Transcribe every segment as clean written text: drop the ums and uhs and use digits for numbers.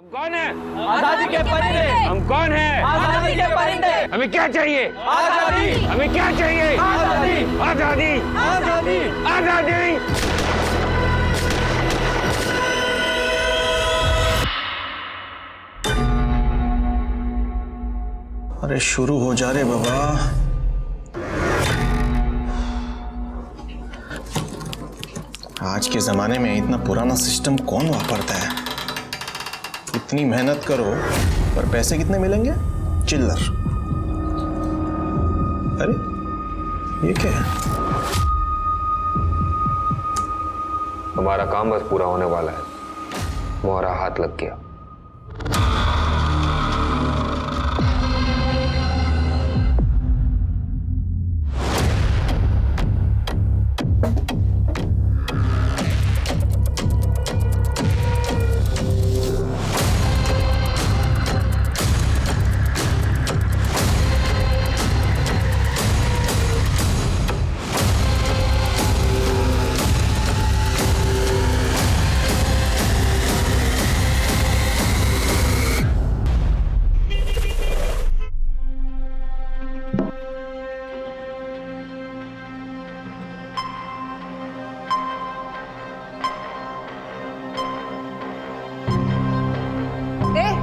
कौन है? आजादी के परिंदे। हम कौन है? आजादी के परिंदे। हमें क्या चाहिए? आजादी। हमें क्या चाहिए? आजादी। आजादी। आजादी। आजादी। अरे शुरू हो जा रे बाबा। आज के जमाने में इतना पुराना सिस्टम कौन वापरता है? इतनी मेहनत करो पर पैसे कितने मिलेंगे? चिल्लर। अरे ये क्या है? हमारा काम बस पूरा होने वाला है। मोहरा हाथ लग गया।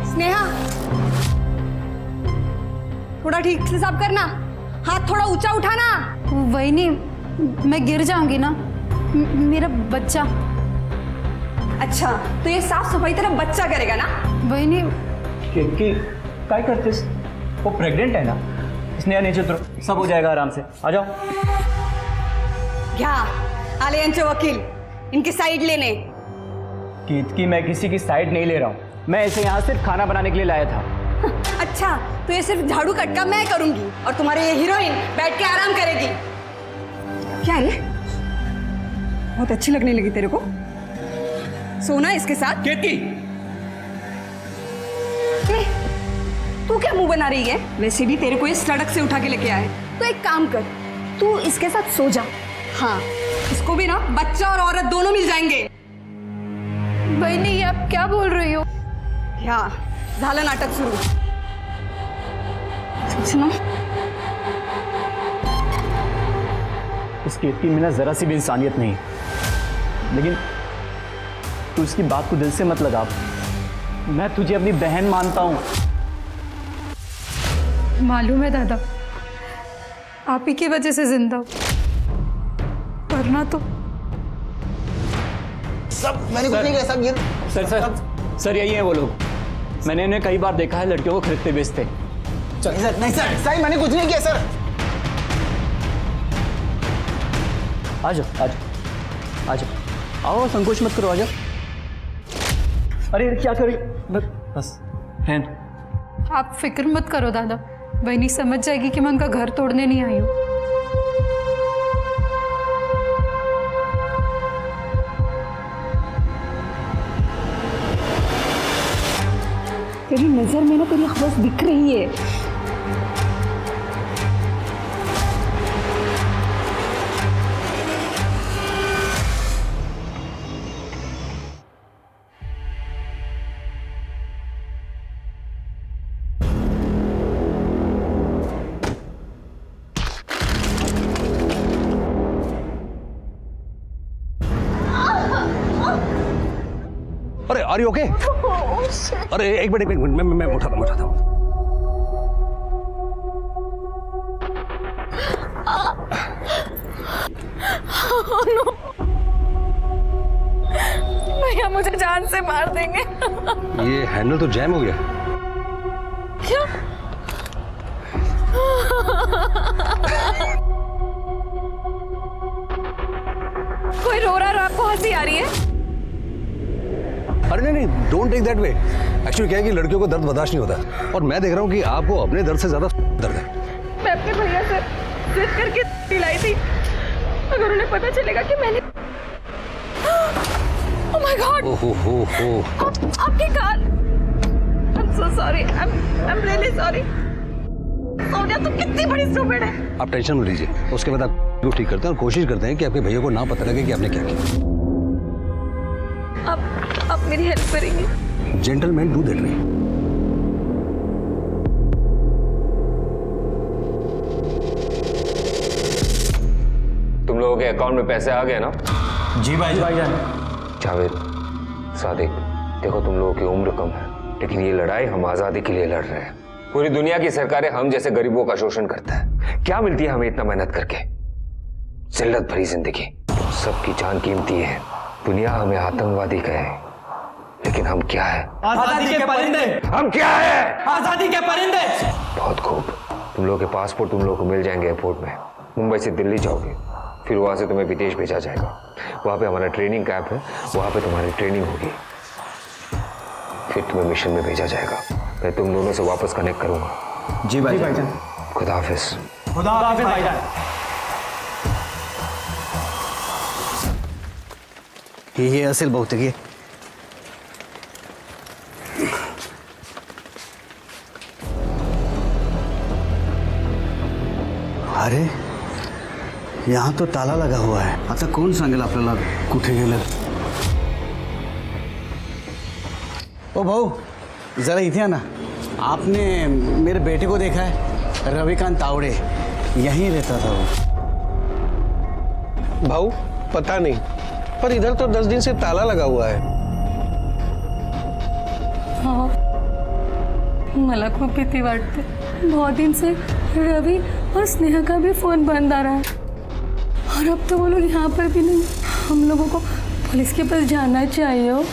स्नेहा, थोड़ा ठीक से साफ करना, हाथ थोड़ा ऊंचा उठाना। वही नहीं, मैं गिर जाऊंगी ना, मेरा बच्चा। अच्छा, तो ये साफ सफाई तेरा बच्चा करेगा ना? वही नहीं। काय करतेस? वो प्रेग्नेंट है ना। स्नेहा नीचे उतरो, सब हो जाएगा आराम से। आ जाओ। क्या आले यांचे वकील इनकी साइड लेने? केतकी, मैं किसी की साइड नहीं ले रहा हूँ। मैं इसे यहाँ सिर्फ खाना बनाने के लिए लाया था। अच्छा, तो ये सिर्फ झाड़ू कटका मैं करूंगी और तुम्हारी ये हीरोइन बैठ के आराम करेगी। क्या है? बहुत अच्छी लगने लगी तेरे को। सोना इसके साथ? केतकी, तू क्या मुंह बना रही है? वैसे भी तेरे को ये सड़क से उठा के लेके आए, तो एक काम कर, तू इसके साथ सो जा। हाँ, इसको भी ना बच्चा और औरत दोनों मिल जाएंगे। वही नहीं, आप क्या बोल रही हो? क्या झालं नाटक सुरू? सुनो, इस केतकी में ना जरा सी भी इंसानियत नहीं, लेकिन तू इसकी बात को दिल से मत लगा। मैं तुझे अपनी बहन मानता हूँ। मालूम है दादा, आप ही की वजह से जिंदा हूं, वरना तो सब मैंने कुछ नहीं किया। सब ये सर यही है वो लोग। मैंने इन्हें कई बार देखा है लड़कियों को खरीदते बेचते। सर नहीं सर, सही मैंने कुछ नहीं किया सर। आ जाओ, आ जाओ, आ जाओ, आओ, संकोच मत करो, आ जाओ। अरे क्या करी? बस हैन। आप फिक्र मत करो दादा, वही नहीं समझ जाएगी कि मैं उनका घर तोड़ने नहीं आई हूँ। तेरी नजर में ना तेरी हवस दिख रही है। अरे आर यू ओके? अरे एक मिनट मैं उठाता हूँ। भैया मुझे जान से मार देंगे। ये हैंडल तो जैम हो गया। क्या? कोई रो रहा है और आपको हंसी आ रही है? अरे नहीं, don't take that way. Actually क्या है कि लड़कियों को दर्द बर्दाश्त नहीं होता, और मैं देख रहा हूँ कि आपको अपने दर्द से ज्यादा दर्द है। मैं अपने भैया से जिद करके दिलाई थी, अगर उन्हें पता चलेगा कि मैंने ओह माय गॉड, आपकी car. I am so sorry, I am really sorry. Sonia तुम कितनी बड़ी स्टूपिड है। आप टेंशन मत लीजिए, उसके बाद आपको ठीक करते हैं और कोशिश करते हैं कि आपके भैया को ना पता लगे कि आपने क्या किया। आप मेरी हेल्प करेंगे? Gentleman do that way. तुम लोगों के अकाउंट में पैसे आ गए ना? जी भाईजान। जावेद, सादिक, देखो तुम लोगों की उम्र कम है, लेकिन ये लड़ाई हम आजादी के लिए लड़ रहे हैं। पूरी दुनिया की सरकारें हम जैसे गरीबों का शोषण करता है। क्या मिलती है हमें इतना मेहनत करके? जिल्लत भरी जिंदगी। सबकी जान कीमती है। दुनिया हमें आतंकवादी कहे, लेकिन हम क्या है? आजादी के परिंदे। हम क्या है? आजादी के परिंदे। बहुत खूब। तुम लोगों के पासपोर्ट तुम लोगों को मिल जाएंगे एयरपोर्ट में। मुंबई से दिल्ली जाओगे, फिर वहां से तुम्हें विदेश भेजा जाएगा। वहां पे हमारा ट्रेनिंग कैंप है, वहां पे तुम्हारी ट्रेनिंग होगी, फिर तुम्हें मिशन में भेजा जाएगा। मैं तुम दोनों से वापस कनेक्ट करूंगा। जी भाईजान। खुदा हाफिज। खुदा हाफिज भाईजान। हे असेल बहुतेक हे. अरे यहाँ तो ताला लगा हुआ है. आता कोण सांगेल आपल्याला कुठे गेलं? ओ भाऊ, जरा इथे आना. आपने मेरे बेटे को देखा है? रविकांत तावड़े, यहीं रहता था वो. भाऊ पता नहीं, पर इधर तो 10 दिन से ताला लगा हुआ है. हाँ, मला खूप भीती वाटते. बहुत दिन से रवि और स्नेहा का भी फोन बंद आ रहा है, और अब तो वो लोग यहाँ पर भी नहीं. हम लोगों को पुलिस के पास जाना चाहिए. हो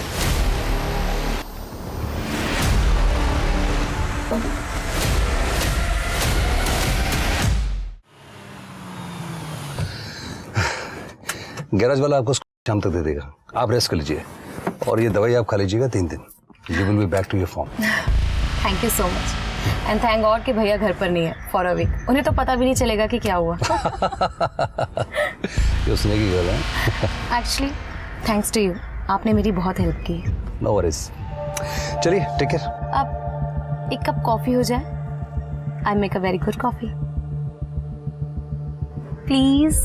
गैराज वाला आपको शाम तक दे देगा. आप रेस्ट कर लीजिए और ये दवाई आप खा लीजिएगा 3 दिन. You will be back to your form. Thank you so much and thank God कि भैया घर पर नहीं है फॉर अ वीक. उन्हें तो पता भी नहीं चलेगा कि क्या हुआ. ये उसने की गल है. एक्चुअली थैंक्स टू यू, आपने मेरी बहुत हेल्प की. No worries. चलिए टेक केयर. अब एक कप कॉफी हो जाए. I make a very good coffee. Please.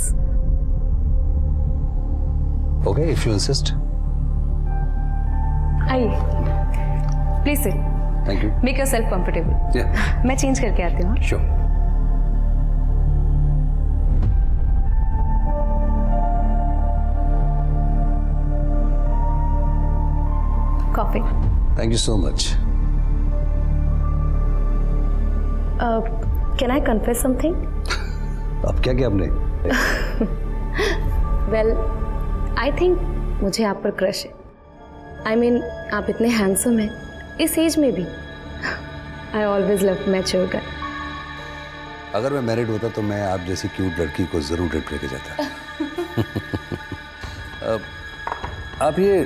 Okay if you insist. आइए, please sit. Thank you. Make yourself comfortable. या मैं चेंज करके आती हूँ. Sure. Coffee. Thank you so much. Can I confess something? अब क्या किया आपने? वेल, आई थिंक मुझे आप पर क्रश है. आई मीन आप इतने हैंडसम हैं इस एज में भी. आई ऑलवेज लव मैच्योर गाय. अगर मैं मैरिड होता तो मैं आप जैसी क्यूट लड़की को जरूर डेट लेके जाता. आप ये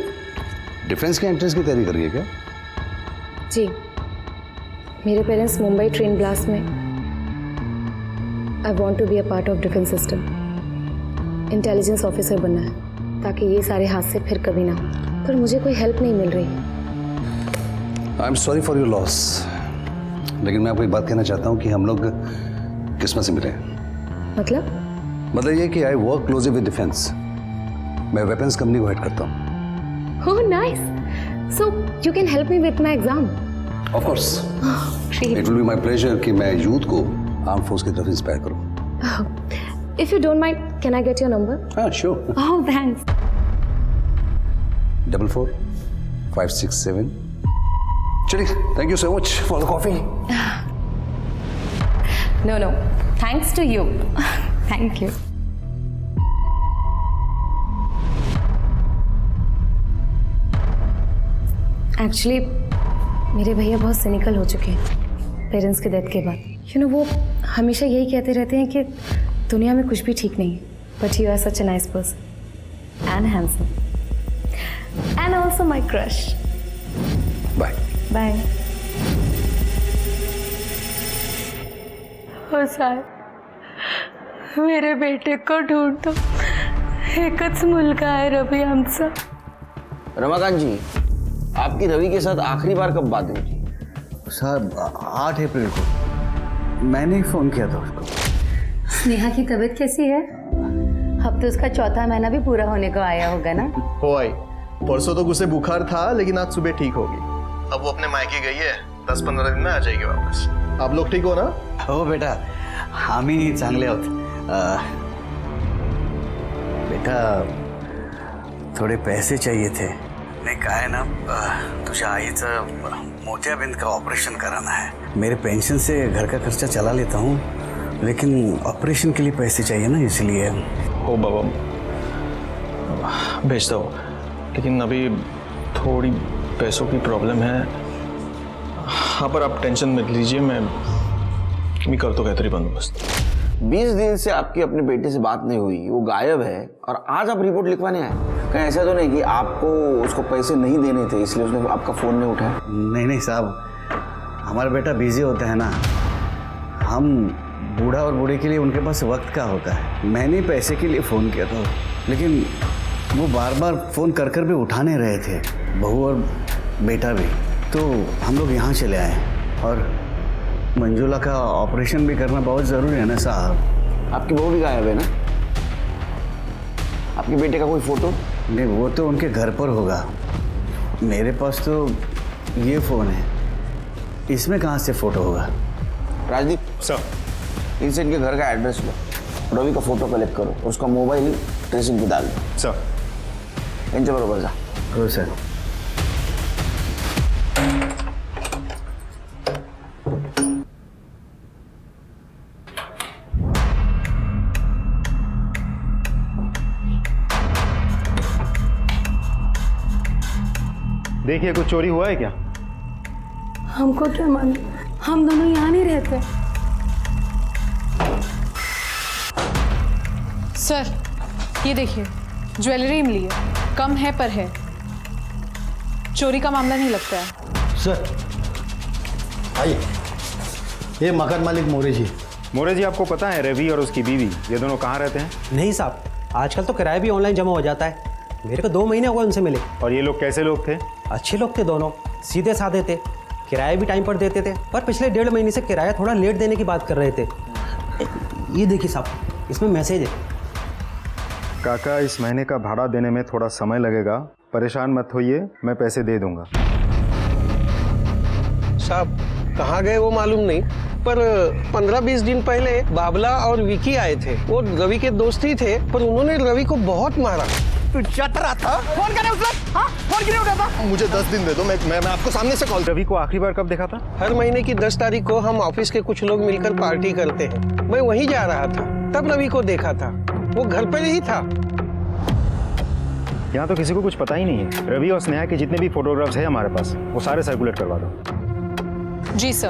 डिफेंस के एंट्रेंस की तैयारी कर रही है क्या? जी, मेरे पेरेंट्स मुंबई ट्रेन ब्लास्ट में. I want to be a part of defence system. Intelligence officer बनना है ताकि ये सारे हादसे फिर कभी ना हो. पर मुझे कोई हेल्प नहीं मिल रही. I am sorry for your loss, लेकिन मैं आपको एक बात कहना चाहता हूँ कि हम लोग किस्मत से मिले. मतलब ये कि I work closely with defence. मैं वेपन्स कंपनी को हेड करता हूँ. Oh nice. So you can help me with my exam. Of course. Great. It will be my pleasure कि मैं यूथ को आर्म फोर्स की तरफ इंस्पायर करूँ. If you don't mind, can I get your number? हाँ sure. ओह thanks. 44 567. चलिए, thank you so much for the coffee. No, no. Thanks to you. Thank you. Actually, मेरे भैया बहुत सिनिकल हो चुके हैं पेरेंट्स के डेथ के बाद. You know, वो हमेशा यही कहते रहते हैं कि दुनिया में कुछ भी ठीक नहीं है. But you are such a nice person and handsome and also my crush. Bye. Bye. हो साहेब, मेरे बेटे को ढूंढतो. एकच मुलगा आहे रवि आमचा. रमाकांत जी, आपकी रवि के साथ आखिरी बार कब बात हुई थी? साहब 8 अप्रैल को मैंने ही फोन किया था उसको. स्नेहा की तबीयत कैसी है? अब तो उसका 4था महीना भी पूरा होने को आया होगा ना? हो आई. परसों तो उसे बुखार था, लेकिन आज सुबह ठीक होगी. अब वो अपने मायके गई है, 10-15 दिन में आ जाएगी वापस। आप लोग ठीक हो ना? हो बेटा, आम्ही चांगले आहोत। बेटा थोडे पैसे चाहिए थे। नहीं काय है ना, तुझ्या आईचं मोतियाबिंद का ऑपरेशन कराना है। मेरे पेंशन से घर का खर्चा चला लेता हूँ, लेकिन ऑपरेशन के लिए पैसे चाहिए ना, इसलिए। हो बाबा, भेजता हूँ, लेकिन अभी थोड़ी पैसों की प्रॉब्लम है। हाँ, पर आप टेंशन मत लीजिए, मैं कर तो बेहतरी बंदोबस्त। 20 दिन से आपकी अपने बेटे से बात नहीं हुई, वो गायब है, और आज आप रिपोर्ट लिखवाने आए। कहीं ऐसा तो नहीं कि आपको उसको पैसे नहीं देने थे इसलिए उसने आपका फ़ोन नहीं उठाया? नहीं साहब, हमारा बेटा बिजी होता है ना। हम बूढ़ा और बूढ़े के लिए उनके पास वक्त का होता है। मैंने पैसे के लिए फ़ोन किया था, लेकिन वो बार बार फ़ोन कर कर भी उठा नहीं रहे थे, बहू और बेटा भी। तो हम लोग यहाँ चले आए, और मंजुला का ऑपरेशन भी करना बहुत ज़रूरी है ना साहब। आपकी बहू भी गायब है ना? आपके बेटे का कोई फोटो? नहीं, वो तो उनके घर पर होगा। मेरे पास तो ये फ़ोन है, इसमें कहाँ से फ़ोटो होगा? राजदीप सर, इनसे इनके घर का एड्रेस लो, रवि का फोटो कलेक्ट करो, उसका मोबाइल ट्रेसिंग पे डाल दो। सर इनसे बरोबर जा। हो सर। देखिए, कुछ चोरी हुआ है क्या? हमको क्या मालूम, हम दोनों यहाँ नहीं रहते। सर ये देखिए, ज्वेलरी मिली है, कम है पर है, चोरी का मामला नहीं लगता है। सर आइए, ये मकान मालिक मोरे जी। मोरे जी, आपको पता है रवि और उसकी बीवी ये दोनों कहाँ रहते हैं? नहीं साहब, आजकल तो किराया भी ऑनलाइन जमा हो जाता है। मेरे को 2 महीने हुए उनसे मिले। और ये लोग कैसे लोग थे? अच्छे लोग थे दोनों, सीधे साधे थे, किराया भी टाइम पर देते थे, पर पिछले 1.5 महीने से किराया थोड़ा लेट देने की बात कर रहे थे। ये देखिए साहब, इसमें मैसेज है। काका, इस महीने का भाड़ा देने में थोड़ा समय लगेगा, परेशान मत होइए, मैं पैसे दे दूंगा। साहब कहाँ गए वो मालूम नहीं, पर 15-20 दिन पहले बाबला और विकी आए थे। वो रवि के दोस्त ही थे, पर उन्होंने रवि को बहुत मारा। तू चट रहा था? फोन करे उसने? हाँ, फोन क्यों नहीं उठाता? मुझे 10 दिन दे दो, मैं आपको सामने से कॉल। रवि को आखिरी बार कब देखा था? हर महीने की 10 तारीख को हम ऑफिस के कुछ लोग मिलकर पार्टी करते हैं। मैं वहीं जा रहा था, तब रवि को देखा था, वो घर पर ही था। यहाँ तो किसी को कुछ पता ही नहीं है। रवि और स्नेहा के जितने भी फोटोग्राफ्स हैं हमारे पास, वो सारे सर्कुलेट करवा दो। जी सर।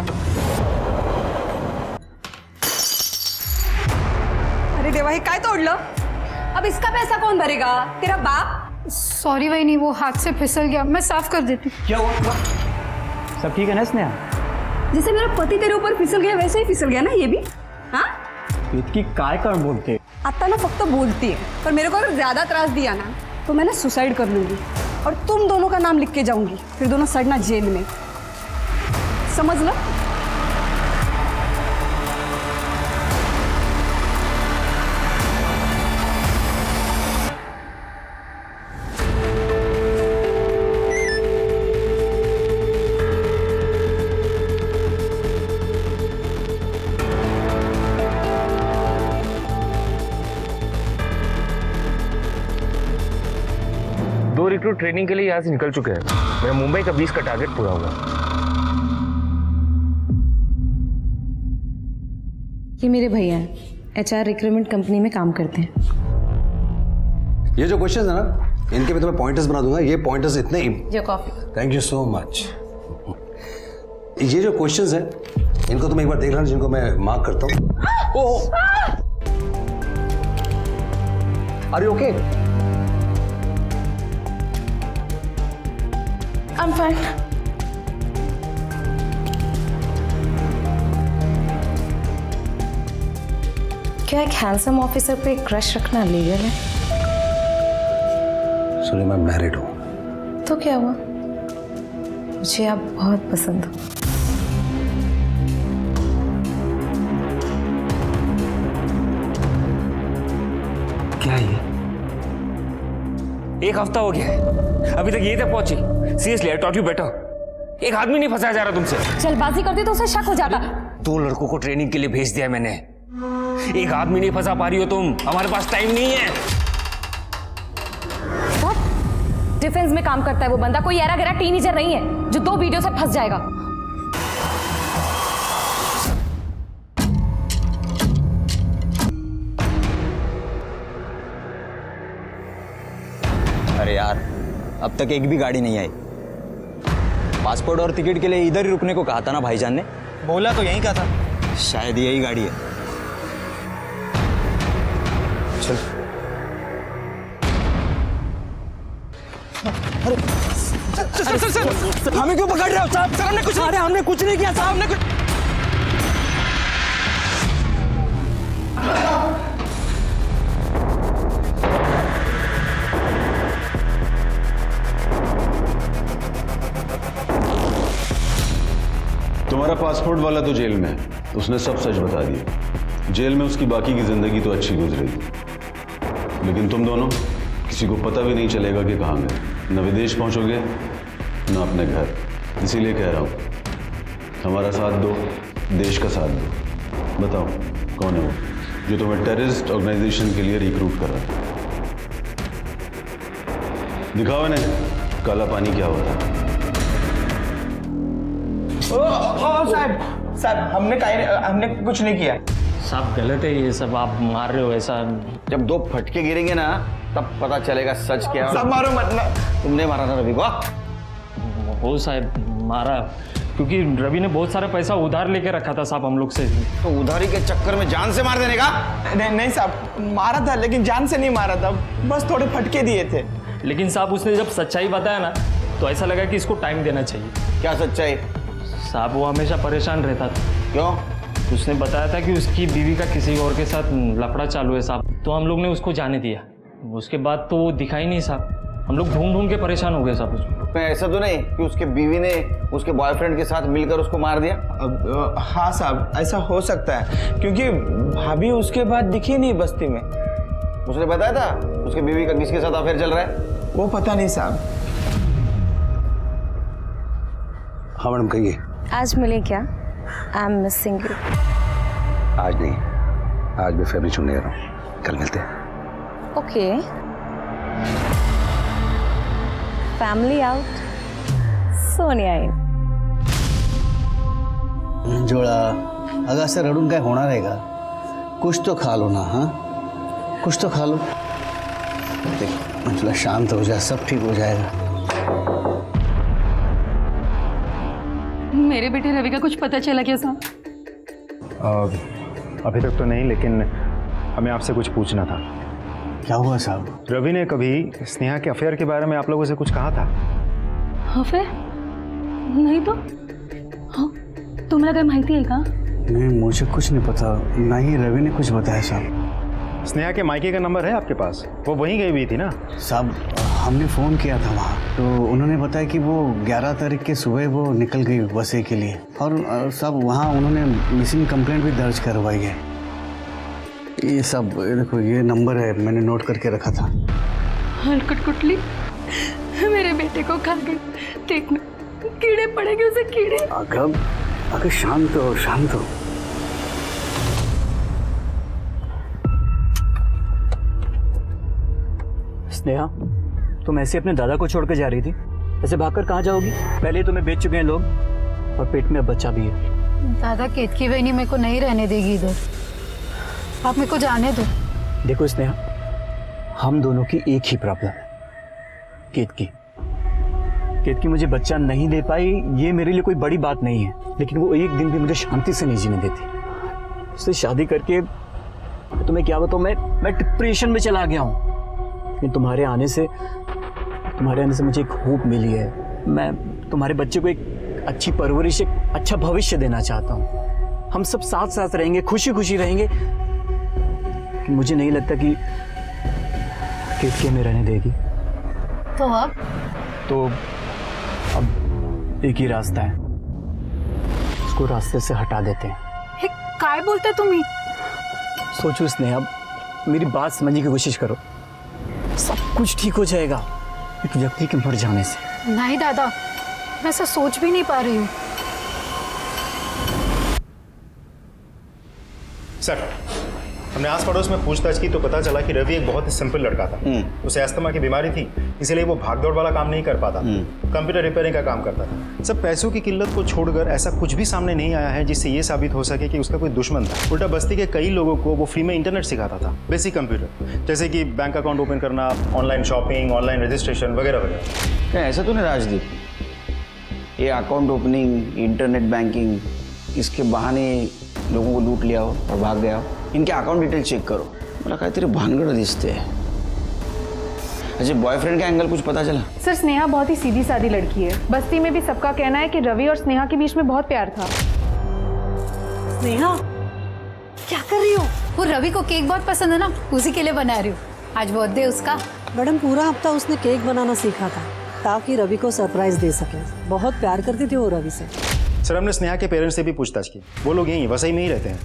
अरे देवा, हे काय तोडलं? अब इसका पैसा कौन भरेगा? तेरा बाप? सॉरी वही, वो हाथ से फिसल गया, मैं साफ कर देती हूँ। क्या हुआ? सब ठीक है ना स्नेहा? जैसे मेरा पति तेरे ऊपर फिसल गया वैसे ही फिसल गया ना ये भी। हाँ, इतकी काय कारण बोलते? आता ना फक्त बोलती है, पर मेरे को अगर ज्यादा त्रास दिया ना तो मैं ना सुसाइड कर लूंगी, और तुम दोनों का नाम लिख के जाऊंगी, फिर दोनों सड़ना जेल में, समझ लो। रिक्रूट ट्रेनिंग के लिए यहाँ से निकल चुके हैं। मेरा मुंबई का 20 का टारगेट पूरा हुआ। ये मेरे भैया हैं, HR रिक्रूटमेंट कंपनी में काम करते हैं। ये जो क्वेश्चन है ना, इनके मैं तुम्हें पॉइंटर्स बना दूंगा। ये पॉइंटर्स इतने your coffee. Thank you so much. ये जो क्वेश्चंस हैं, इनको तुम एक बार देख लेना, जिनको मैं मार्क करता हूँ। Oh, are you okay? I'm fine. क्या एक हैंडसम ऑफिसर पे क्रश रखना लीगल है? सुनिए, मैं मैरिड हूँ। तो क्या हुआ? मुझे आप बहुत पसंद हो। क्या ये? 1 हफ्ता हो गया है, अभी तक ये तक पहुंची। Seriously, I taught you better. एक आदमी नहीं फंसाया जा रहा तुमसे। जल्दबाजी करती तो उसे शक हो जाता। 2 लड़कों को ट्रेनिंग के लिए भेज दिया मैंने, एक आदमी नहीं फंसा पा रही हो तुम। हमारे पास टाइम नहीं है। डिफेंस में काम करता है वो बंदा, कोई ऐरा गैरा टीनेजर नहीं है जो 2 वीडियो से फंस जाएगा। अरे यार, अब तक एक भी गाड़ी नहीं आई। पासपोर्ट और टिकट के लिए इधर ही रुकने को कहा था ना भाईजान ने। बोला तो यहीं का था। शायद यही गाड़ी है। चल। सर, हमें क्यों पकड़ रहे हो साहब? सर हमने कुछ नहीं किया साहब, हमने कुछ। तुम्हारा पासपोर्ट वाला तो जेल में है, उसने सब सच बता दिया। जेल में उसकी बाकी की जिंदगी तो अच्छी गुजरेगी, लेकिन तुम दोनों किसी को पता भी नहीं चलेगा कि कहाँ गए। न विदेश पहुंचोगे न अपने घर। इसीलिए कह रहा हूँ, हमारा साथ दो, देश का साथ दो। बताओ कौन है वो जो तुम्हें टेररिस्ट ऑर्गेनाइजेशन के लिए रिक्रूट कर रहा है? दिखाओ इन्हें काला पानी क्या होता है। साहब हमने कुछ नहीं किया। साहब गलत है ये सब, आप मार रहे हो ऐसा। जब 2 फटके गिरेंगे ना तब पता चलेगा सच क्या है। सब मारो मत ना। तुमने मारा ना रवि को? हो साहब, मारा क्योंकि रवि ने बहुत सारा पैसा उधार लेके रखा था साहब हम लोग से। तो उधारी के चक्कर में जान से मार देने का? नहीं साहब, मारा था लेकिन जान से नहीं मारा था, बस थोड़े फटके दिए थे। लेकिन साहब उसने जब सच्चाई बताया ना तो ऐसा लगा कि इसको टाइम देना चाहिए। क्या सच्चाई? साहब वो हमेशा परेशान रहता था। क्यों? उसने बताया था कि उसकी बीवी का किसी और के साथ लफड़ा चालू है साहब, तो हम लोग ने उसको जाने दिया। उसके बाद तो वो दिखा ही नहीं साहब, हम लोग ढूंढ ढूंढ के परेशान हो गए साहब उसको। ऐसा तो नहीं कि उसके बीवी ने उसके बॉयफ्रेंड के साथ मिलकर उसको मार दिया? हाँ साहब, ऐसा हो सकता है क्योंकि भाभी उसके बाद दिखी नहीं बस्ती में। उसने बताया था उसके बीवी का किसके साथ अफेयर चल रहा है? वो पता नहीं साहब। हाँ मैडम कहिए। आज मिले क्या? I am missing you. आज नहीं, आज मैं फैमिली चुनने आ रहा हूँ, कल मिलते हैं। ओके, फैमिली आउट, सोनिया इन। जोड़ा अगर ऐसे रडून काय होणार है का? कुछ तो खा लो ना। हाँ, कुछ तो खा लो। देख मतलब शांत हो जा, सब ठीक हो जाएगा। मेरे बेटे रवि का कुछ पता चला क्या साहब? अभी तक तो नहीं, लेकिन हमें आपसे कुछ पूछना था। क्या हुआ साहब? रवि ने कभी स्नेहा के अफेयर के बारे में आप लोगों से कुछ कहा था? अफेयर? नहीं तो। हाँ, तुम्हाला काय माहिती आहे का? नहीं, मुझे कुछ नहीं पता, ना ही रवि ने कुछ बताया साहब। स्नेहा के मायके का नंबर है आपके पास? वो वहीं गई हुई थी ना? साहब हमने फ़ोन किया था वहाँ, तो उन्होंने बताया कि वो 11 तारीख के सुबह वो निकल गई बसे के लिए। और साहब वहाँ उन्होंने मिसिंग कंप्लेंट भी दर्ज करवाई है। ये सब देखो, ये नंबर है, मैंने नोट करके रखा था। हलकट कुटली मेरे बेटे को खा गई। देखना कीड़े पड़ेंगे उसे, कीड़े। अगर शांत हो, शांत हो। स्नेहा, तुम ऐसे अपने दादा को छोड़कर जा रही थी? ऐसे भागकर कहाँ जाओगी? पहले तुम्हें बेच चुके हैं लोग और पेट में बच्चा भी है। दादा केतकी बहनी मेरे को नहीं रहने देगी इधर, आप मेरे को जाने दो। देखो स्नेहा, हम दोनों की एक ही प्रॉब्लम है, केतकी। केतकी मुझे बच्चा नहीं दे पाई, ये मेरे लिए कोई बड़ी बात नहीं है, लेकिन वो एक दिन भी मुझे शांति से नहीं जीने देती। उससे शादी करके तुम्हें क्या बताऊं, मैं डिप्रेशन में चला गया हूँ। लेकिन तुम्हारे आने से मुझे एक होप मिली है। मैं तुम्हारे बच्चे को एक अच्छी परवरिश, एक अच्छा भविष्य देना चाहता हूँ। हम सब साथ साथ रहेंगे, खुशी खुशी रहेंगे। मुझे नहीं लगता कि केतकी में रहने देगी। तो अब एक ही रास्ता है, उसको रास्ते से हटा देते हैं। काय बोलते तुम्ही? सोचो स्नेहा, मेरी बात समझने की कोशिश करो। सब कुछ ठीक हो जाएगा एक व्यक्ति के मर जाने से। नहीं दादा, मैं ऐसा सोच भी नहीं पा रही हूँ। सर, हमने आस पड़ोस में पूछताछ की तो पता चला कि रवि एक बहुत ही सिंपल लड़का था। उसे अस्थमा की बीमारी थी, इसलिए वो भागदौड़ वाला काम नहीं कर पाता। कंप्यूटर रिपेयरिंग का काम करता था। सब पैसों की किल्लत को छोड़कर ऐसा कुछ भी सामने नहीं आया है जिससे ये साबित हो सके कि उसका कोई दुश्मन था। उल्टा बस्ती के कई लोगों को वो फ्री में इंटरनेट सिखाता था, बेसिक कंप्यूटर, जैसे कि बैंक अकाउंट ओपन करना, ऑनलाइन शॉपिंग, ऑनलाइन रजिस्ट्रेशन वगैरह वगैरह। क्या ऐसा तो नहीं राजदीप, ये अकाउंट ओपनिंग, इंटरनेट बैंकिंग, इसके बहाने लोगों को लूट लिया हो और भाग गया हो? इनके अकाउंट डिटेल चेक करो, मला काहीतरी भानगड दिसते है। अच्छा, बॉयफ्रेंड का एंगल कुछ पता चला? सर, स्नेहा बहुत ही सीधी सादी लड़की है। बस्ती में भी सबका कहना है कि रवि और स्नेहा के बीच में बहुत प्यार था। स्नेहा, क्या कर रही हो? वो रवि को केक बहुत पसंद है ना, उसी के लिए बना रही हूँ। आज बर्थडे उसका। मैडम, पूरा हफ्ता उसने केक बनाना सीखा था ताकि रवि को सरप्राइज दे सके। बहुत प्यार करती थी वो रवि से। सर, हमने स्नेहा के पेरेंट्स से भी पूछताछ की। वो लोग यहीं वसई में ही रहते हैं,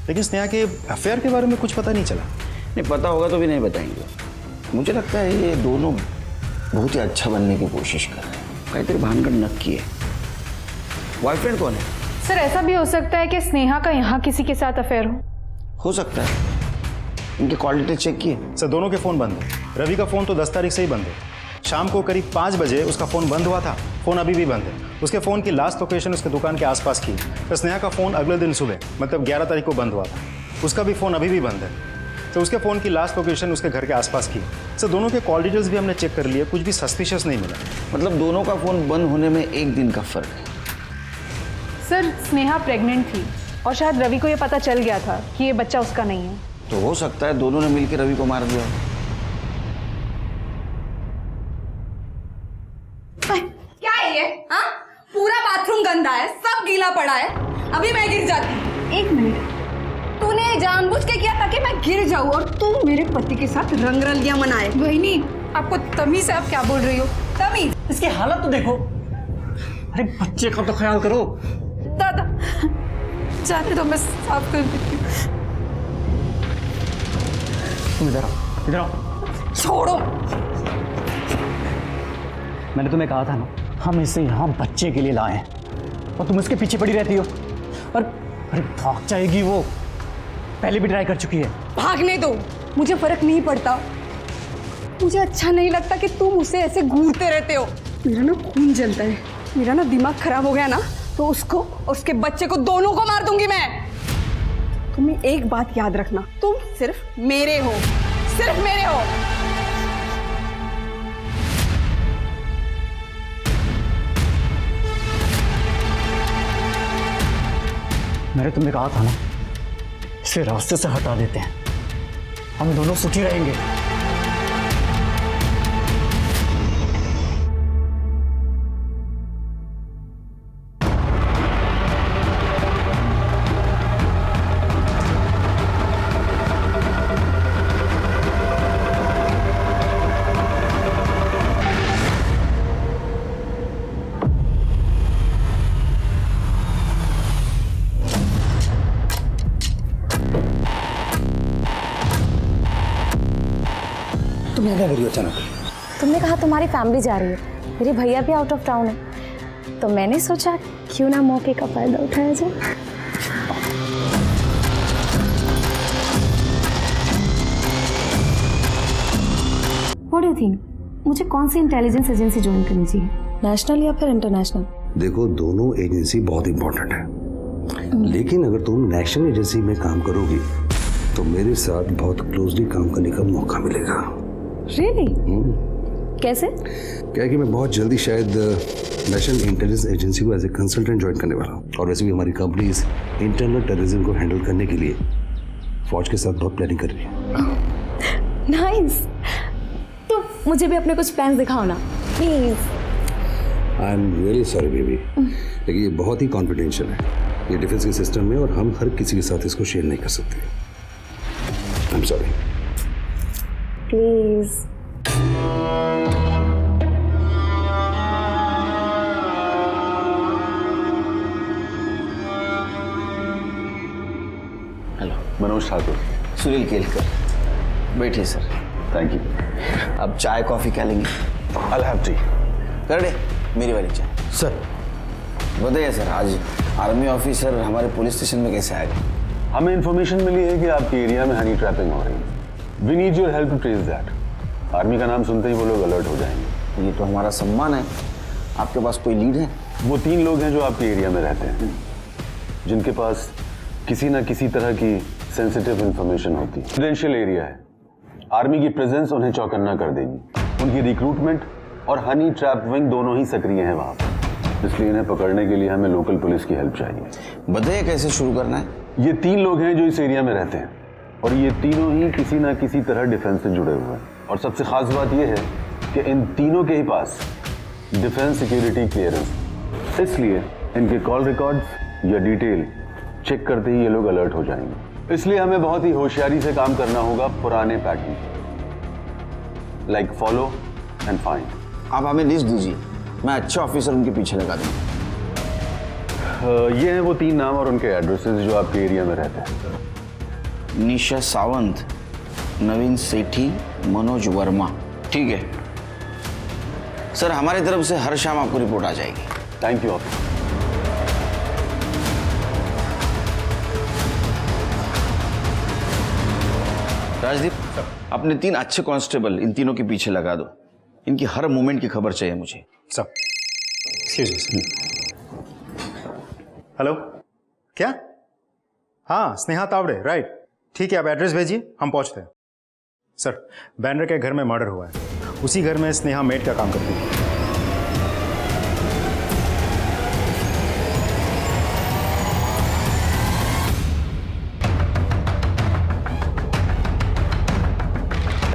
लेकिन स्नेहा के अफेयर के बारे में कुछ पता नहीं चला। नहीं पता होगा तो भी नहीं बताएंगे। मुझे लगता है ये दोनों बहुत ही अच्छा बनने की कोशिश कर रहे हैं, काहीतरी भानगड नक्की है। बॉयफ्रेंड कौन है? सर, ऐसा भी हो सकता है कि स्नेहा का यहाँ किसी के साथ अफेयर हो सकता है। इनके कॉल डिटेल चेक किए? सर, दोनों के फ़ोन बंद है। रवि का फ़ोन तो 10 तारीख से ही बंद है। शाम को करीब 5 बजे उसका फ़ोन बंद हुआ था, फ़ोन अभी भी बंद है। उसके फ़ोन की लास्ट लोकेशन उसके दुकान के आसपास की। तो स्नेहा का फ़ोन अगले दिन सुबह मतलब 11 तारीख को बंद हुआ था, उसका भी फ़ोन अभी भी बंद है। तो उसके फ़ोन की लास्ट लोकेशन उसके घर के आसपास की। सर, दोनों के कॉल डिटेल्स भी हमने चेक कर लिए, कुछ भी सस्पिशियस नहीं मिला। मतलब दोनों का फ़ोन बंद होने में एक दिन का फ़र्क है। सर, स्नेहा प्रेग्नेंट थी और शायद रवि को ये पता चल गया था कि ये बच्चा उसका नहीं है। तो हो सकता है दोनों ने मिलकर रवि को मार दिया। क्या है ये? हाँ? पूरा बाथरूम गंदा है, सब गीला पड़ा है। अभी मैं गिर जाती। एक मिनट, तूने जानबूझ के किया ताकि मैं गिर जाऊं और तू मेरे पति के साथ रंगरलियां मनाए। वही आपको तमीज से आप क्या बोल रही हो? तमीज? इसकी हालत तो देखो। अरे बच्चे का तो ख्याल करो। दादा, जाने दो, मैं साफ कर देती हूँ। तुम इधर आओ, इधर आओ। छोड़ो। मैंने तुम्हें कहा था ना, हम इसे यहाँ बच्चे के लिए लाए हैं और तुम इसके पीछे पड़ी रहती हो। और अरे भाग जाएगी वो, पहले भी ट्राई कर चुकी है। भागने दो, मुझे फर्क नहीं पड़ता। मुझे अच्छा नहीं लगता कि तुम उसे ऐसे घूरते रहते हो। मेरा ना खून जलता है, मेरा ना दिमाग खराब हो गया ना तो उसको और उसके बच्चे को दोनों को मार दूंगी मैं। तुम्हें एक बात याद रखना, तुम सिर्फ मेरे हो, सिर्फ मेरे हो। मैंने तुम्हें कहा था ना, इसे रास्ते से हटा देते हैं, हम दोनों सुखी रहेंगे। तुम यहाँ क्या करी हो अचानक? तुमने कहा तुम्हारी फैमिली जा रही है, मेरे भैया भी आउट ऑफ टाउन है, तो मैंने सोचा क्यों ना मौके का फायदा उठाया जाए। व्हाट डू यू थिंक, मुझे कौन सी इंटेलिजेंस एजेंसी ज्वाइन करनी चाहिए, नेशनल या फिर इंटरनेशनल? देखो, दोनों एजेंसी बहुत इंपॉर्टेंट है, लेकिन अगर तुम नेशनल एजेंसी में काम करोगी तो मेरे साथ बहुत क्लोजली काम करने का मौका मिलेगा। Really? कैसे? क्या है कि मैं बहुत जल्दी शायद नेशनल इंटेलिजेंस एजेंसी को एज ए कंसल्टेंट ज्वाइन करने वाला हूँ, और वैसे भी हमारी कंपनी इस इंटरनल टेररिज्म को हैंडल करने के लिए फौज के साथ बहुत प्लानिंग कर रही है। नाइस। तो मुझे भी अपने कुछ प्लान्स दिखाओ ना please. I am really sorry baby, लेकिन ये बहुत ही कॉन्फिडेंशियल है, ये डिफेंस के सिस्टम में, और हम हर किसी के साथ इसको शेयर नहीं कर सकते। I am sorry. Please. Hello, Manoj Thakur. Sunil Kelkar. बैठिए सर। Thank you. अब चाय कॉफी क्या लेंगे? I'll have tea। कर दे मेरी वाली चाय। सर बताइए सर, आज आर्मी ऑफिसर हमारे पुलिस स्टेशन में कैसे आ गए? हमें इन्फॉर्मेशन मिली है कि आपके एरिया में हनी ट्रैपिंग हो रही है। We need your help to trace that. Army का नाम सुनते ही वो लोग अलर्ट हो जाएंगे। ये तो हमारा सम्मान है। आपके पास कोई लीड है? वो 3 लोग हैं जो आपके एरिया में रहते हैं, जिनके पास किसी ना किसी तरह की सेंसिटिव इंफॉर्मेशन होती है। रेजिडेंशियल एरिया है, आर्मी की प्रेजेंस उन्हें चौकन्ना कर देगी। उनकी रिक्रूटमेंट और हनी ट्रैप विंग दोनों ही सक्रिय हैं वहाँ पर, इसलिए इन्हें पकड़ने के लिए हमें लोकल पुलिस की हेल्प चाहिए। बताइए कैसे शुरू करना है? ये 3 लोग हैं जो इस एरिया में रहते हैं और ये तीनों ही किसी ना किसी तरह डिफेंस से जुड़े हुए हैं। और सबसे खास बात यह है कि इन तीनों के ही पास डिफेंस सिक्योरिटी क्लियरेंस, इसलिए इनके कॉल रिकॉर्ड्स या डिटेल चेक करते ही ये लोग अलर्ट हो जाएंगे। इसलिए हमें बहुत ही होशियारी से काम करना होगा, पुराने pattern, like follow and find. आप हमें लिस्ट दीजिए, मैं अच्छे ऑफिसर उनके पीछे लगा दूंगा। ये हैं वो 3 नाम और उनके एड्रेसेस जो आपके एरिया में रहते हैं। निशा सावंत, नवीन सेठी, मनोज वर्मा। ठीक है सर, हमारी तरफ से हर शाम आपको रिपोर्ट आ जाएगी। Thank you officer. राजदीप, अपने 3 अच्छे कांस्टेबल इन तीनों के पीछे लगा दो। इनकी हर मूवमेंट की खबर चाहिए मुझे। सब एक्सक्यूज मी। हेलो, क्या? हाँ, स्नेहा तावड़े, राइट। ठीक है, आप एड्रेस भेजिए, हम पहुंचते हैं। सर, बैनर के घर में मर्डर हुआ है। उसी घर में स्नेहा मेड का काम करती है।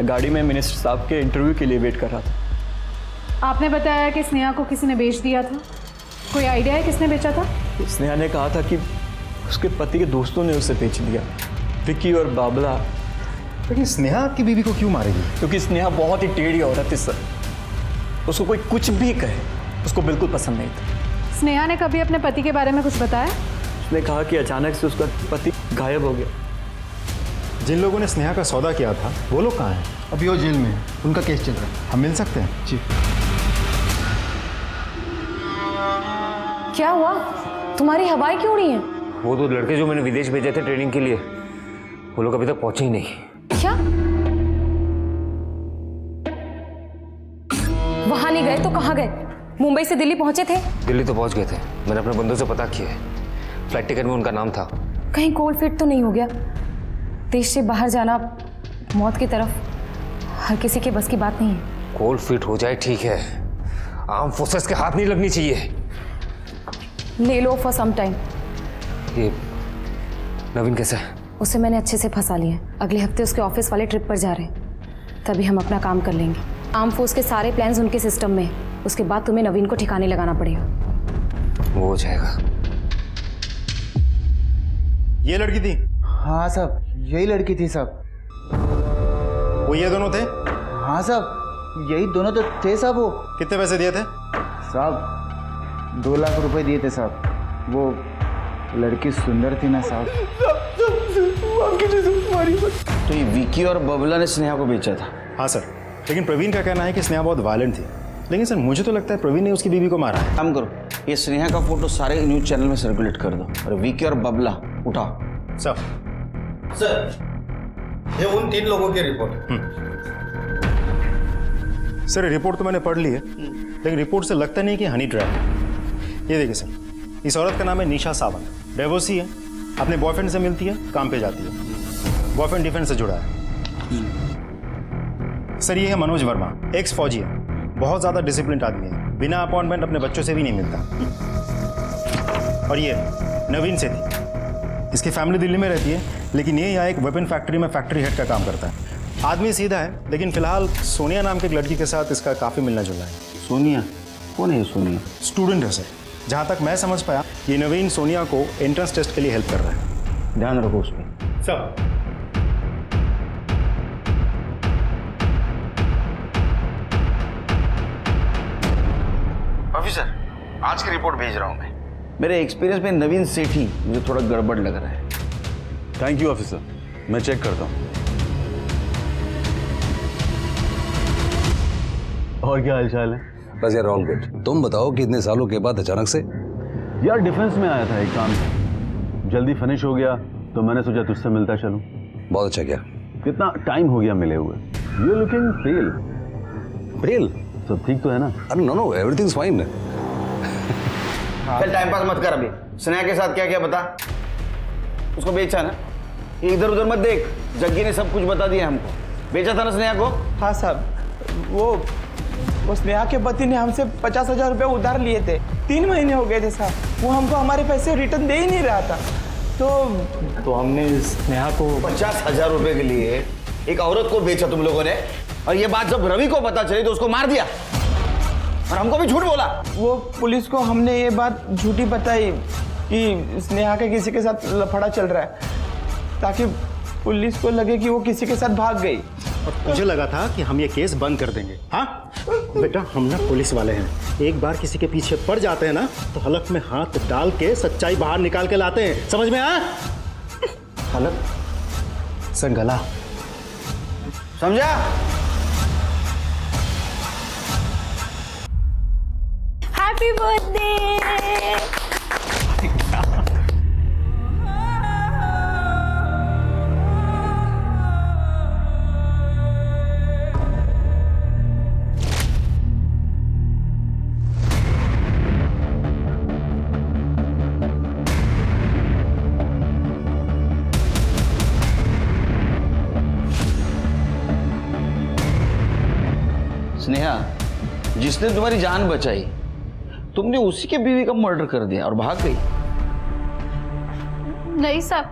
गाड़ी में मिनिस्टर साहब के इंटरव्यू के लिए वेट कर रहा था। आपने बताया कि स्नेहा को किसी ने बेच दिया था। कोई आइडिया है किसने बेचा था? स्नेहा ने कहा था कि उसके पति के दोस्तों ने उसे बेच दिया, विक्की और बाबला। लेकिन स्नेहा आपकी बीवी को क्यों मारेगी? क्योंकि स्नेहा बहुत ही टेढ़ी औरत है सर। उसको कोई कुछ भी कहे, उसको बिल्कुल पसंद नहीं था। स्नेहा ने कभी अपने पति के बारे में कुछ बताया? उसने कहा कि अचानक से उसका पति गायब हो गया। जिन लोगों ने स्नेहा का सौदा किया था वो लोग कहाँ हैं? अभी वो जेल में है, उनका केस चल रहा है। हम मिल सकते हैं? जी। क्या हुआ? तुम्हारी हवाएं क्यों उड़ी हैं? वो 2 लड़के जो मैंने विदेश भेजे थे ट्रेनिंग के लिए, वो लोग अभी तक पहुंचे ही नहीं। क्या? वहां नहीं गए तो कहाँ गए? मुंबई से दिल्ली पहुंचे थे? दिल्ली तो पहुंच गए थे, मैंने अपने बंधुओं से पता किया है। फ्लाइट टिकट में उनका नाम था। कहीं कोल्ड फीट तो नहीं हो गया? देश से बाहर जाना मौत की तरफ हर किसी के बस की बात नहीं है। कोल्ड फीट हो जाए ठीक है, आर्म फोर्सेस के हाथ नहीं लगनी चाहिए। ले लो फॉर सम टाइम। ये नवीन कैसा है? उसे मैंने अच्छे से फंसा लिया है। अगले हफ्ते उसके ऑफिस वाले ट्रिप पर जा रहे हैं, तभी हम अपना काम कर लेंगे। आर्म फोर्स के सारे प्लान्स उनके सिस्टम में है। उसके बाद तुम्हें नवीन को ठिकाने लगाना पड़ेगा। वो हो जाएगा। ये लड़की थी? हाँ साहब, यही लड़की थी साहब। वो ये दोनों थे? हाँ साहब, यही दोनों तो थे साहब। वो कितने पैसे दिए थे? साहब 2 लाख रुपए दिए थे साहब। वो लड़की सुंदर थी ना साहब। तो ये विकी और बबला ने स्नेहा को बेचा था? हाँ सर, लेकिन प्रवीण का कहना है कि स्नेहा बहुत वायलेंट थी। लेकिन सर मुझे तो लगता है प्रवीण ने उसकी बीवी को मारा है। काम करो, ये स्नेहा का फोटो सारे न्यूज चैनल में सर्कुलेट कर दो और विकी और बबला उठाओ। सर, ये उन 3 लोगों की रिपोर्ट। सर रिपोर्ट तो मैंने पढ़ ली है, लेकिन रिपोर्ट से लगता नहीं कि हनी ट्रैप है। ये देखिए सर, इस औरत का नाम है निशा सावंत, डिवोर्सी है, अपने बॉयफ्रेंड से मिलती है, काम पे जाती है। बॉयफ्रेंड डिफेंस से जुड़ा है। सर ये है मनोज वर्मा, एक्स फौजी है, बहुत ज़्यादा डिसिप्लिन आदमी है, बिना अपॉइंटमेंट अपने बच्चों से भी नहीं मिलता। और ये नवीन सेठी, इसकी फैमिली दिल्ली में रहती है, लेकिन ये यहाँ एक वेपन फैक्ट्री में फैक्ट्री हेड का काम करता है। आदमी सीधा है, लेकिन फिलहाल सोनिया नाम की एक लड़की के साथ इसका काफ़ी मिलना जुलना है। सोनिया? कौन है सोनिया? स्टूडेंट है सर। जहाँ तक मैं समझ पाया, ये नवीन सोनिया को एंट्रेंस टेस्ट के लिए हेल्प कर रहा है। ध्यान रखो उस पर। सब ऑफिसर, आज की रिपोर्ट भेज रहा हूँ मैं। मेरे एक्सपीरियंस में नवीन सेठी मुझे थोड़ा गड़बड़ लग रहा है। थैंक यू ऑफिसर, मैं चेक करता हूँ। और क्या हालचाल है? बस यार ऑल गुड। तुम बताओ कि इतने सालों के बाद अचानक से? यार डिफेंस में आया था एक काम, जल्दी फिनिश हो गया तो मैंने सोचा तुझसे मिलता चलूं। बहुत अच्छा किया। कितना टाइम हो गया मिले हुए। यू लुकिंग पेल। पेल? सब ठीक तो है ना? अरे नो एवरीथिंग इज फाइन। चल टाइम पास मत कर, अभी स्नेहा के साथ क्या क्या बता। उसको बेचा ना, इधर उधर मत देख। जग्गी ने सब कुछ बता दिया हमको। बेचा था ना स्नेहा को? हाँ साहब, वो स्नेहा के पति ने हमसे 50,000 रुपये उधार लिए थे। 3 महीने हो गए थे साहब, वो हमको हमारे पैसे रिटर्न दे ही नहीं रहा था। तो हमने स्नेहा को 50,000 रुपये के लिए एक औरत को बेचा तुम लोगों ने, और ये बात जब रवि को पता चली तो उसको मार दिया और हमको भी झूठ बोला। वो पुलिस को हमने ये बात झूठी बताई कि स्नेहा के किसी के साथ लफड़ा चल रहा है, ताकि पुलिस को लगे कि वो किसी के साथ भाग गई। और मुझे लगा था कि हम ये केस बंद कर देंगे। हाँ बेटा, हम ना पुलिस वाले हैं, एक बार किसी के पीछे पड़ जाते हैं ना तो हलक में हाथ डाल के सच्चाई बाहर निकाल के लाते हैं। समझ में आया? हलक से गला, समझा? Happy birthday. स्नेहा, जिसने तुम्हारी जान बचाई, तुमने उसी के बीवी का मर्डर कर दिया और भाग गई। नहीं साहब,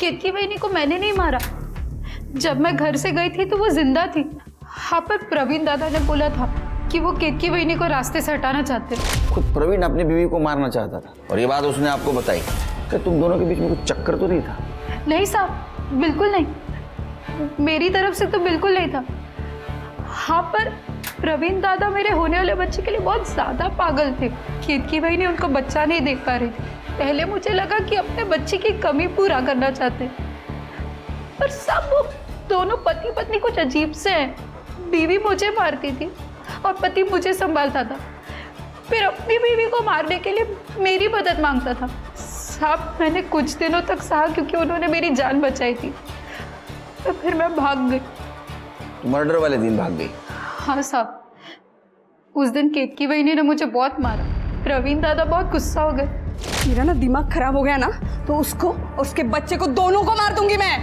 केतकी बहनी को मैंने नहीं मारा। जब मैं घर से गई थी तो वो जिंदा थी। हाँ, पर प्रवीण दादा ने बोला था कि वो केतकी बहनी को रास्ते से हटाना चाहते। खुद प्रवीण अपनी बीवी को मारना चाहता था और ये बात उसने आपको बताई। कि तुम दोनों के बीच में कुछ चक्कर तो नहीं था? नहीं साहब, बिल्कुल नहीं। मेरी तरफ से तो बिल्कुल नहीं था। हाँ, पर प्रवीण दादा मेरे होने वाले बच्चे के लिए बहुत ज्यादा पागल थे। केतकी भाई ने उनको बच्चा नहीं देख पा रही थी। पहले मुझे लगा कि अपने बच्चे की कमी पूरा करना चाहते, पर सब वो दोनों पति पत्नी कुछ अजीब से हैं। बीवी मुझे मारती थी और पति मुझे संभालता था, फिर अपनी बीवी को मारने के लिए मेरी मदद मांगता था। साहब, मैंने कुछ दिनों तक सहा क्योंकि उन्होंने मेरी जान बचाई थी, तो फिर मैं भाग गई। मर्डर वाले दिन भाग गई? हाँ साहब, उस दिन केतकी बहनी ने मुझे बहुत मारा। प्रवीण दादा बहुत गुस्सा हो गए। मेरा ना दिमाग खराब हो गया ना तो उसको और उसके बच्चे को दोनों को मार दूंगी मैं।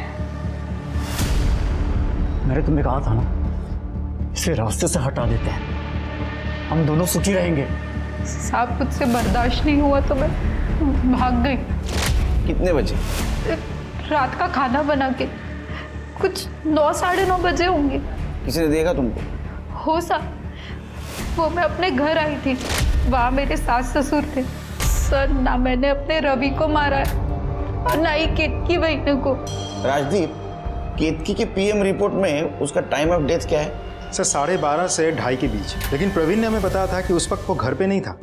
मैंने तुम्हें कहा था ना, इसे रास्ते से हटा देते हैं, हम दोनों सुखी रहेंगे। साहब, मुझसे बर्दाश्त नहीं हुआ तो मैं भाग गई। कितने बजे? रात का खाना बना के, कुछ 9 साढ़े 9 बजे होंगे। किसी ने देखा तुमको? हो साहब, वो मैं अपने घर आई थी, वहाँ मेरे सास ससुर थे। सर, ना मैंने अपने रवि को मारा है और ना ही केतकी बहन को। राजदीप, केतकी के पीएम रिपोर्ट में उसका टाइम ऑफ डेथ क्या है? सर 12:30 से 2:30 के बीच, लेकिन प्रवीण ने हमें बताया था कि उस वक्त वो घर पे नहीं था,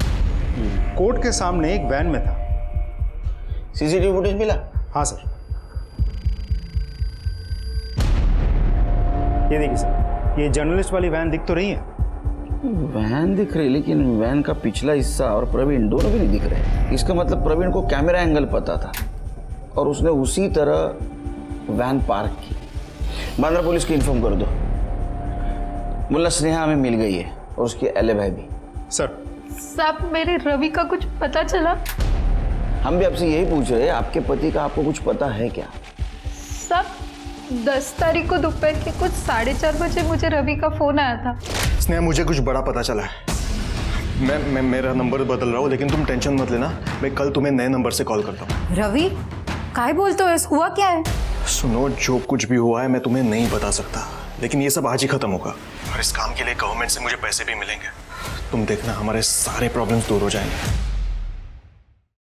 कोर्ट के सामने एक वैन में था। सीसीटीवी फुटेज मिला? हाँ सर, ये देखिए सर, ये जर्नलिस्ट वाली वैन दिख तो रही है। वैन दिख रही, लेकिन वैन का पिछला हिस्सा और प्रवीण दोनों भी नहीं दिख रहे। इसका मतलब प्रवीण को कैमरा एंगल पता था और उसने उसी तरह वैन पार्क की। बांद्रा पुलिस को इन्फॉर्म कर दो। मुल्ला स्नेहा हमें मिल गई है और उसकी एलिबाई भी। सर साहब, मेरे रवि का कुछ पता चला? हम भी आपसे यही पूछ रहे हैं, आपके पति का आपको कुछ पता है क्या? साहब, 10 तारीख को दोपहर के कुछ 4:30 बजे मुझे रवि का फोन आया था। स्नेहा, मुझे कुछ बड़ा पता चला है। मैं मेरा नंबर बदल रहा हूँ, लेकिन तुम टेंशन मत लेना, मैं कल तुम्हें नए नंबर से कॉल करता हूँ। रवि, काय बोलते हो? हुआ क्या है? सुनो, जो कुछ भी हुआ है मैं तुम्हें नहीं बता सकता, लेकिन ये सब आज ही खत्म होगा और इस काम के लिए गवर्नमेंट से मुझे पैसे भी मिलेंगे। तुम देखना, हमारे सारे प्रॉब्लम्स दूर हो जाएंगे।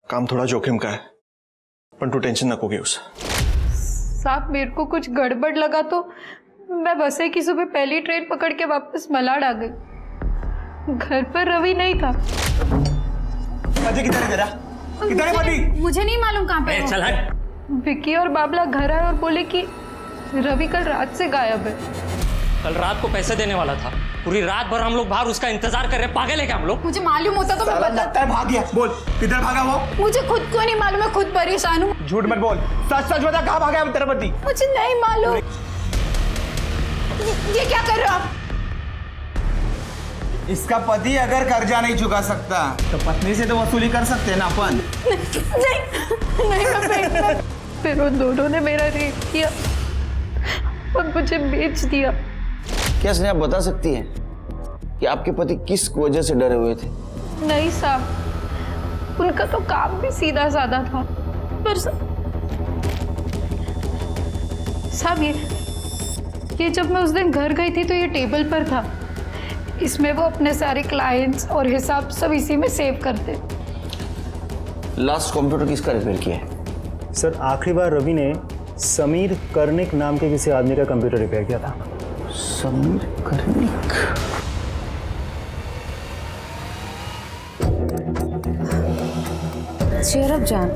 काम थोड़ा जोखिम का है, पर तू टेंशन नको उस। साहब, मेरे को कुछ गड़बड़ लगा तो मैं बसे की सुबह पहली ट्रेन पकड़ के वापस मलाड आ गई। घर पर रवि नहीं था। किधर है तेरा? किधर है पति? मुझे नहीं मालूम कहाँ पे। चल हट। विक्की और बाबला घर आए और बोले कि रवि कल रात से गायब है। कल रात को पैसे देने वाला था, पूरी रात भर हम लोग बाहर उसका इंतजार कर रहे हैं, पागल है क्या हम लोग? मुझे मालूम होता तो मैं लगता है भाग गया। बोल किधर भागा वो? मुझे खुद को नहीं मालूम, मैं खुद परेशान हूँ। झूठ मत बोल, सच सच बता, कहाँ भागा है तेरा पति? मुझे नहीं मालूम। ये क्या कर रहे हो आप? इसका पति अगर कर्जा नहीं चुका सकता तो पत्नी से तो वसूली कर सकते हैं ना अपन। नहीं मैं पेट में। फिर उन दोनों ने मेरा रेप किया और मुझे बेच दिया। क्या स्नेहा बता सकती हैं कि आपके पति किस वजह से डरे हुए थे? नहीं साहब, उनका तो काम भी सीधा साधा था, पर साहब ये जब मैं उस दिन घर गई थी तो ये टेबल पर था। इसमें वो अपने सारे क्लाइंट्स और हिसाब सब इसी में सेव करते। लास्ट कंप्यूटर किसका रिपेयर किया है? सर आखिरी बार रवि ने समीर कर्णिक नाम के किसी आदमी का कंप्यूटर रिपेयर किया था। समीर कर्णिक? चेयर अप जान,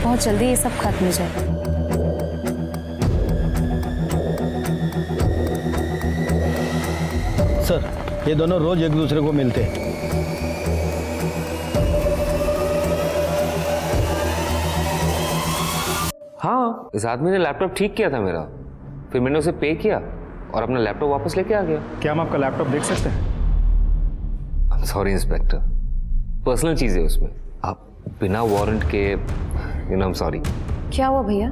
बहुत जल्दी ये सब खत्म हो जाएगा। सर ये दोनों रोज एक दूसरे को मिलते हैं। हाँ, इस आदमी ने लैपटॉप ठीक किया था मेरा, फिर मैंने उसे पे किया और अपना लैपटॉप वापस लेके आ गया। क्या हम आपका लैपटॉप देख सकते हैं? I'm sorry इंस्पेक्टर, पर्सनल चीज है उसमें, आप बिना वारंट के I'm sorry। क्या हुआ भैया?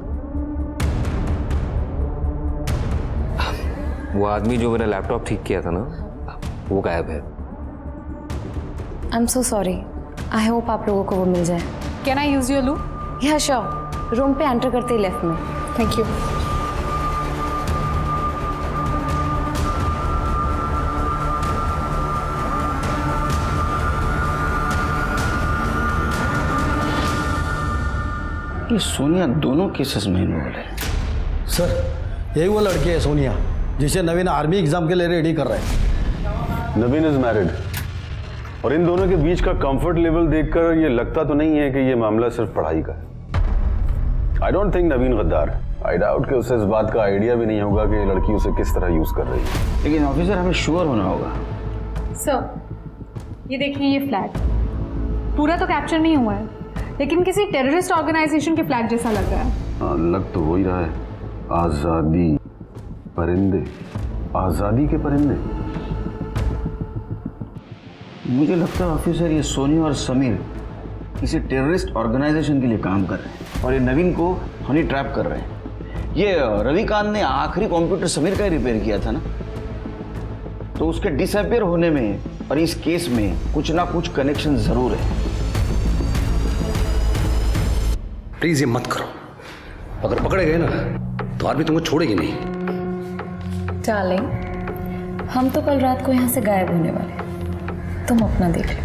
वो आदमी जो मेरा लैपटॉप ठीक किया था ना, वो गायब है। I am so sorry, I hope आप लोगों को वो मिल जाए। कैन आई यूज योर लू? या श्योर, रूम पे एंटर करते ही लेफ्ट में। Thank you. ये सोनिया दोनों केसेस में इन्वॉल्व है। सर यही वो लड़की है सोनिया जिसे नवीन आर्मी एग्जाम के लिए रेडी कर रहा है। नवीन इज मैरिड और इन दोनों के बीच का कंफर्ट लेवल देखकर ये लगता तो नहीं है कि ये मामला सिर्फ पढ़ाई का है। आई डोंट थिंक नवीन गद्दार है। आई डाउट कि उसे इस बात का आइडिया भी नहीं होगा कि ये लड़की उसे किस तरह यूज कर रही है। लेकिन ऑफिसर हमें श्योर होना होगा। सर ये देखिए, ये फ्लैग पूरा तो कैप्चर नहीं हुआ है, लेकिन किसी टेररिस्ट ऑर्गेनाइजेशन के फ्लैग जैसा लग रहा है। हाँ, लग तो वही रहा है। आजादी परिंदे, आजादी के परिंदे। मुझे लगता है ऑफिसर ये सोनी और समीर किसी टेररिस्ट ऑर्गेनाइजेशन के लिए काम कर रहे हैं और ये नवीन को हनी ट्रैप कर रहे हैं। ये रविकांत ने आखिरी कंप्यूटर समीर का ही रिपेयर किया था ना, तो उसके डिसअपियर होने में और इस केस में कुछ ना कुछ कनेक्शन जरूर है। प्लीज ये मत करो, अगर पकड़े गए ना तो आर्मी तुमको छोड़ेगी नहीं। डार्लिंग, हम तो कल रात को यहाँ से गायब होने वाले, तुम अपना देख लो।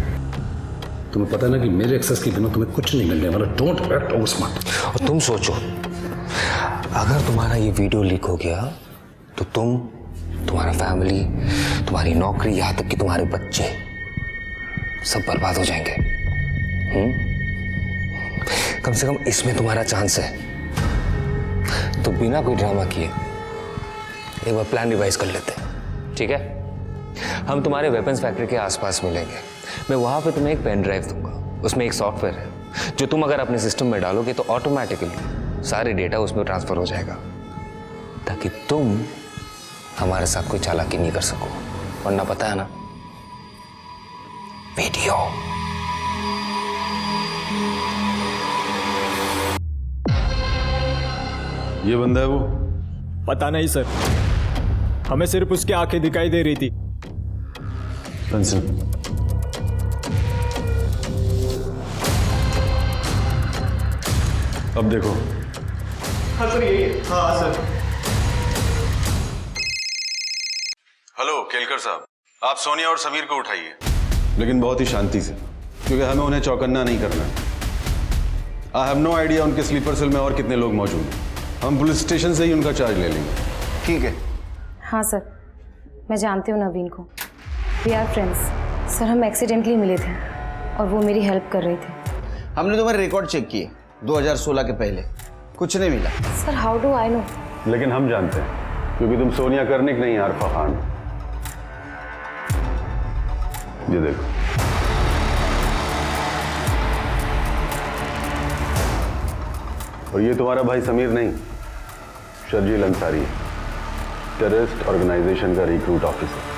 तुम्हें पता है ना कि मेरे एक्सेस के बिना तुम्हें कुछ नहीं मिलने वाला। Don't act over smart. और तुम सोचो, अगर तुम्हारा ये वीडियो लीक हो गया तो तुम, तुम्हारा फैमिली, तुम्हारी नौकरी, यहाँ तक कि तुम्हारे बच्चे सब बर्बाद हो जाएंगे। कम से कम इसमें तुम्हारा चांस है। तो बिना कोई ड्रामा किए एक बार प्लान रिवाइज कर लेते हैं, ठीक है? हम तुम्हारे वेपन्स फैक्ट्री के आसपास मिलेंगे। मैं वहां पे तुम्हें एक पेन ड्राइव दूंगा, उसमें एक सॉफ्टवेयर है जो तुम अगर अपने सिस्टम में डालोगे तो ऑटोमेटिकली सारे डेटा उसमें ट्रांसफर हो जाएगा, ताकि तुम हमारे साथ कोई चालाकी नहीं कर सको। वरना पता है ना, वीडियो। ये बंदा है वो? पता नहीं सर, हमें सिर्फ उसकी आंखें दिखाई दे रही थी। पेंसिल। अब देखो। हाँ सर, यही है। हाँ सर। हेलो केलकर साहब, आप सोनिया और समीर को उठाइए, लेकिन बहुत ही शांति से, क्योंकि हमें उन्हें चौकन्ना नहीं करना है। आई हैव नो आइडिया उनके स्लीपर सेल में और कितने लोग मौजूद हैं। हम पुलिस स्टेशन से ही उनका चार्ज ले लेंगे। ठीक है। हाँ सर, मैं जानती हूँ नवीन को, वी आर फ्रेंड्स। सर हम एक्सीडेंटली मिले थे और वो मेरी हेल्प कर रहे थे। हमने तुम्हारे रिकॉर्ड चेक किए 2016 के पहले, कुछ नहीं मिला। Sir how do I know? लेकिन हम जानते हैं, क्योंकि तुम सोनिया कर्णिक नहीं, आरफा खान। ये देखो। और ये तुम्हारा भाई समीर नहीं, शर्जील अंसारी, टेररिस्ट ऑर्गेनाइजेशन का रिक्रूट ऑफिसर।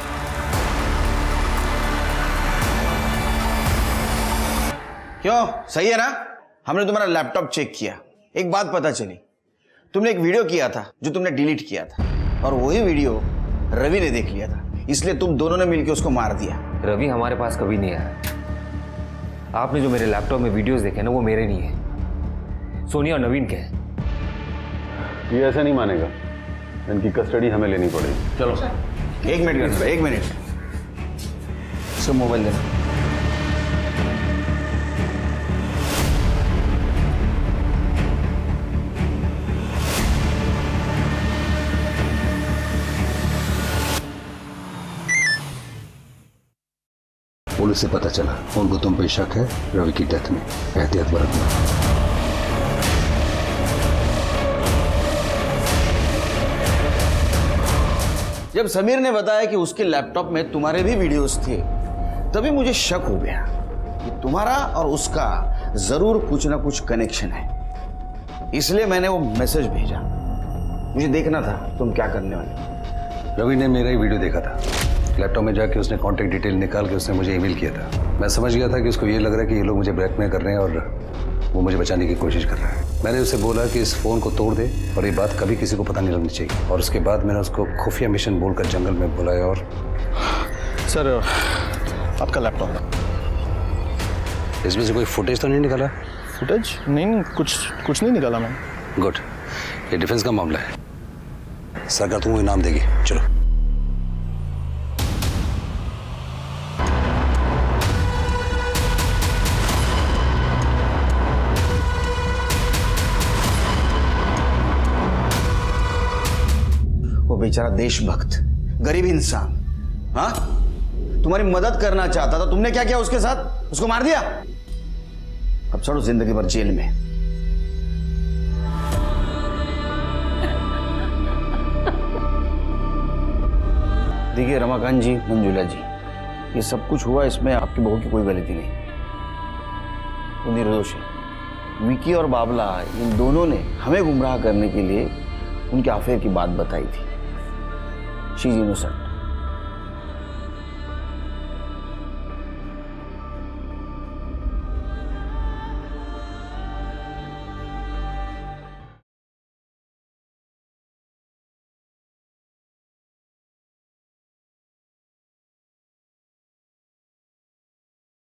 क्यों, सही है ना? हमने तुम्हारा लैपटॉप चेक किया, एक बात पता चली, तुमने एक वीडियो किया था जो तुमने डिलीट किया था, और वही वीडियो रवि ने देख लिया था, इसलिए तुम दोनों ने मिलकर उसको मार दिया। रवि हमारे पास कभी नहीं आया। आपने जो मेरे लैपटॉप में वीडियोस देखे ना, वो मेरे नहीं है, सोनिया और नवीन के हैं। ये ऐसे नहीं मानेगा, इनकी कस्टडी हमें लेनी पड़ेगी। चलो 1 मिनट करना, 1 मिनट, इसको मोबाइल देना। पुलिस से पता चला उनको तुम पे शक है रवि की डेथ में, एहतियात बरतना। जब समीर ने बताया कि उसके लैपटॉप में तुम्हारे भी वीडियोस थे, तभी मुझे शक हो गया कि तुम्हारा और उसका जरूर कुछ ना कुछ कनेक्शन है, इसलिए मैंने वो मैसेज भेजा। मुझे देखना था तुम क्या करने वाले। रवि ने मेरा ही वीडियो देखा था, लैपटॉप में जाके उसने कॉन्टेक्ट डिटेल निकाल के उसने मुझे ईमेल किया था। मैं समझ गया था कि उसको ये लग रहा है कि ये लोग मुझे ब्लैकमेल कर रहे हैं और वो मुझे बचाने की कोशिश कर रहा है। मैंने उससे बोला कि इस फ़ोन को तोड़ दे और ये बात कभी किसी को पता नहीं लगनी चाहिए, और उसके बाद मैंने उसको खुफिया मिशन बोलकर जंगल में बुलाया। और सर, आपका लैपटॉप, इसमें से कोई फुटेज तो नहीं निकाला? फुटेज? नहीं, कुछ नहीं निकाला मैंने। गुड, ये डिफेंस का मामला है, सरकार तुमको इनाम देगी। चलो। वो बेचारा देशभक्त, गरीब इंसान, हाँ, तुम्हारी मदद करना चाहता था, तुमने क्या किया उसके साथ? उसको मार दिया। अब छोड़ो, जिंदगी भर जेल में। देखिए रमाकांत जी, मंजुला जी, ये सब कुछ हुआ, इसमें आपकी बहू की कोई गलती नहीं, वो निर्दोष है। विकी और बाबला, इन दोनों ने हमें गुमराह करने के लिए उनके अफेयर की बात बताई थी। She is innocent.